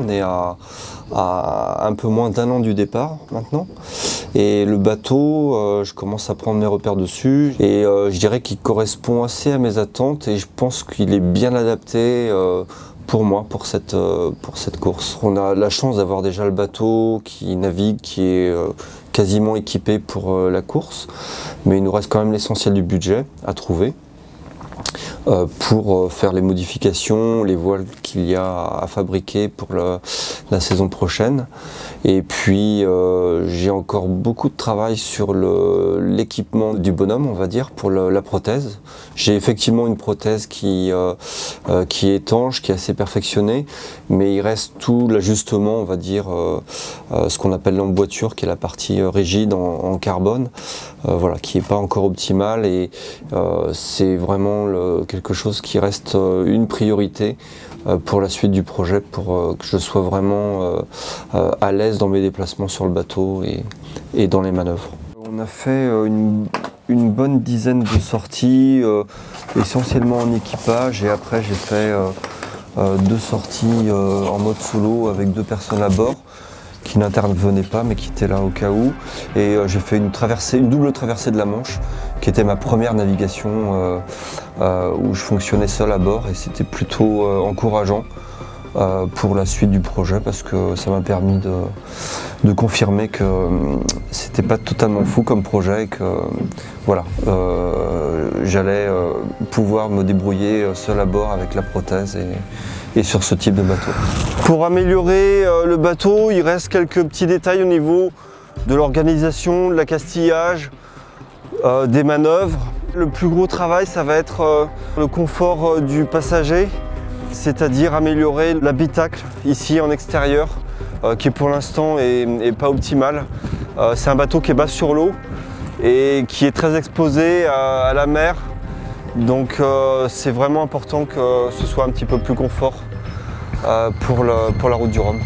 On est à un peu moins d'1 an du départ maintenant. Et le bateau, je commence à prendre mes repères dessus. Et je dirais qu'il correspond assez à mes attentes et je pense qu'il est bien adapté pour moi, pour cette course. On a la chance d'avoir déjà le bateau qui navigue, qui est quasiment équipé pour la course. Mais il nous reste quand même l'essentiel du budget à trouver. Pour faire les modifications, les voiles qu'il y a à fabriquer pour la saison prochaine. Et puis j'ai encore beaucoup de travail sur l'équipement du bonhomme, on va dire, pour la prothèse. J'ai effectivement une prothèse qui est étanche, qui est assez perfectionnée, mais il reste tout l'ajustement, on va dire, ce qu'on appelle l'emboîture, qui est la partie rigide en carbone, voilà, qui n'est pas encore optimale et c'est vraiment quelque chose qui reste une priorité pour la suite du projet, pour que je sois vraiment à l'aise dans mes déplacements sur le bateau et dans les manœuvres. On a fait une bonne dizaine de sorties, essentiellement en équipage, et après j'ai fait 2 sorties en mode solo avec 2 personnes à bord qui n'intervenaient pas mais qui étaient là au cas où. Et j'ai fait une double traversée de la Manche qui était ma première navigation où je fonctionnais seul à bord et c'était plutôt encourageant pour la suite du projet parce que ça m'a permis de confirmer que c'était pas totalement fou comme projet et que voilà, j'allais pouvoir me débrouiller seul à bord avec la prothèse et sur ce type de bateau. Pour améliorer le bateau, il reste quelques petits détails au niveau de l'organisation, de l'accastillage, des manœuvres. Le plus gros travail, ça va être le confort du passager, c'est-à-dire améliorer l'habitacle ici en extérieur, qui pour l'instant est pas optimal. C'est un bateau qui est bas sur l'eau et qui est très exposé à la mer. Donc c'est vraiment important que ce soit un petit peu plus confort pour la route du Rhum.